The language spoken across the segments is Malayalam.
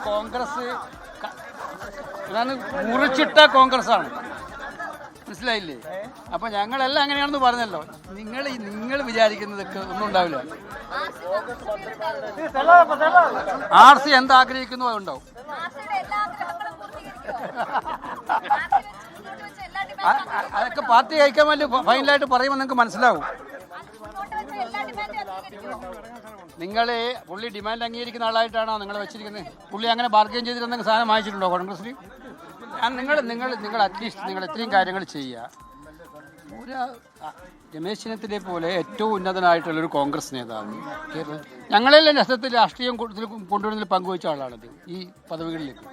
കോൺഗ്രസ് മുറിച്ചിട്ട കോൺഗ്രസ് ആണ്, മനസ്സിലായില്ലേ? അപ്പൊ ഞങ്ങളെല്ലാം അങ്ങനെയാണെന്ന് പറഞ്ഞല്ലോ. നിങ്ങൾ വിചാരിക്കുന്നതൊക്കെ ഒന്നും ഉണ്ടാവില്ല. RC എന്താഗ്രഹിക്കുന്നു അതുണ്ടാവും. അതൊക്കെ പാർട്ടി ഹൈക്കമാൻഡ് ഫൈനലായിട്ട് പറയുമ്പോൾ നിങ്ങൾക്ക് മനസ്സിലാവും. പുള്ളി ഡിമാൻഡ് അംഗീകരിക്കുന്ന ആളായിട്ടാണോ നിങ്ങൾ വെച്ചിരിക്കുന്നത്? പുള്ളി അങ്ങനെ ബാർഗെയിൻ ചെയ്തിരുന്നെങ്കിൽ സാധനം വാങ്ങിച്ചിട്ടുണ്ടോ കോൺഗ്രസിൽ? നിങ്ങൾ അറ്റ്ലീസ്റ്റ് നിങ്ങൾ ഇത്രയും കാര്യങ്ങൾ ചെയ്യുക. രമേശ് ചെന്നിത്തലയെ പോലെ ഏറ്റവും ഉന്നതനായിട്ടുള്ളൊരു കോൺഗ്രസ് നേതാവ് ഞങ്ങളെല്ലാം രസത്തിൽ രാഷ്ട്രീയം കൊണ്ടുവരുന്നതിൽ പങ്കുവച്ച ആളാണത് ഈ പദവികളിലേക്ക്.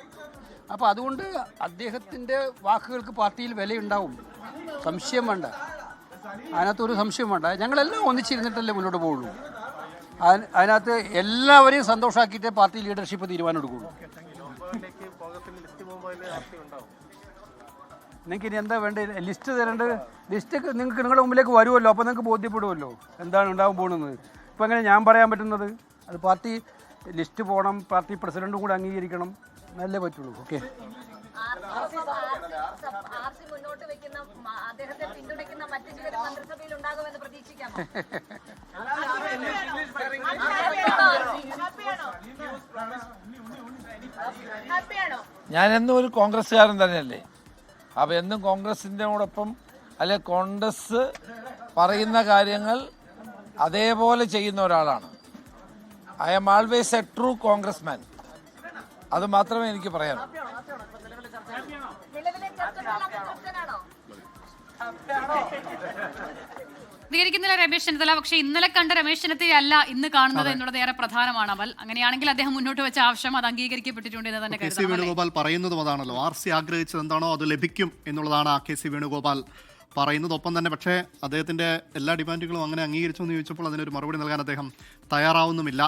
അപ്പോൾ അതുകൊണ്ട് അദ്ദേഹത്തിൻ്റെ വാക്കുകൾക്ക് പാർട്ടിയിൽ വിലയുണ്ടാവും, സംശയം വേണ്ട, അതിനകത്തൊരു സംശയം വേണ്ട. ഞങ്ങളെല്ലാം ഒന്നിച്ചിരുന്നിട്ടല്ലേ മുന്നോട്ട് പോകുള്ളൂ. അതിനകത്ത് എല്ലാവരെയും സന്തോഷമാക്കിയിട്ടേ പാർട്ടി ലീഡർഷിപ്പ് തീരുമാനം എടുക്കുകയുള്ളൂ. നിങ്ങൾക്ക് ഇനി എന്താ വേണ്ടത്? ലിസ്റ്റ് തരേണ്ടത്. ലിസ്റ്റ് നിങ്ങൾക്ക് നിങ്ങളുടെ മുമ്പിലേക്ക് വരുമല്ലോ, അപ്പോൾ നിങ്ങൾക്ക് ബോധ്യപ്പെടുമല്ലോ എന്താണ് ഉണ്ടാകാൻ പോകുന്നത്. ഇപ്പോൾ എങ്ങനെ ഞാൻ പറയാൻ പറ്റുന്നത്? അത് പാർട്ടി ലിസ്റ്റ് പോകണം, പാർട്ടി പ്രസിഡന്റും കൂടെ അംഗീകരിക്കണം, നല്ലേ പറ്റുള്ളൂ. ഓക്കെ, ഞാനെന്നും ഒരു കോൺഗ്രസ്സുകാരൻ തന്നെയല്ലേ. അപ്പം എന്നും കോൺഗ്രസിൻ്റെയോടൊപ്പം അല്ലെ കോൺഗ്രസ് പറയുന്ന കാര്യങ്ങൾ അതേപോലെ ചെയ്യുന്ന ഒരാളാണ്. I am always a true Congress man. അത് മാത്രമേ എനിക്ക് പറയാനുള്ളൂ. പ്രതികരിക്കുന്നില്ല രമേശ് ചെന്നിത്തല. പക്ഷേ ഇന്നലെ കണ്ട രമേശ് ചെന്നിത്തല അല്ല ഇന്ന് കാണുന്നത് എന്നുള്ളത് ഏറെ പ്രധാനമാണ്. അവൽ അങ്ങനെയാണെങ്കിൽ അദ്ദേഹം മുന്നോട്ട് വെച്ച ആവശ്യം അത് അംഗീകരിക്കപ്പെട്ടിട്ടുണ്ട് എന്ന് തന്നെ കെ.സി. വേണുഗോപാൽ പറയുന്നതും അതാണല്ലോ. RC ആഗ്രഹിച്ചത് എന്താണോ അത് ലഭിക്കും എന്നുള്ളതാണ് കെ.സി. വേണുഗോപാൽ പറയുന്നത്. ഒപ്പം തന്നെ പക്ഷേ അദ്ദേഹത്തിന്റെ എല്ലാ ഡിമാൻഡുകളും അങ്ങനെ അംഗീകരിച്ചു എന്ന് ചോദിച്ചപ്പോൾ അതിനൊരു മറുപടി നൽകാൻ അദ്ദേഹം തയ്യാറാവുന്നുമില്ല.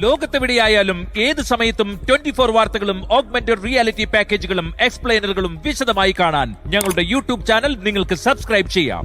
ലോകത്തെവിടെയായാലും ഏത് സമയത്തും 24 വാർത്തകളും ഓഗ്മെന്റഡ് റിയാലിറ്റി പാക്കേജുകളും എക്സ്പ്ലെയിനറുകളും വിശദമായി കാണാൻ ഞങ്ങളുടെ YouTube ചാനൽ നിങ്ങൾക്ക് സബ്സ്ക്രൈബ് ചെയ്യാം.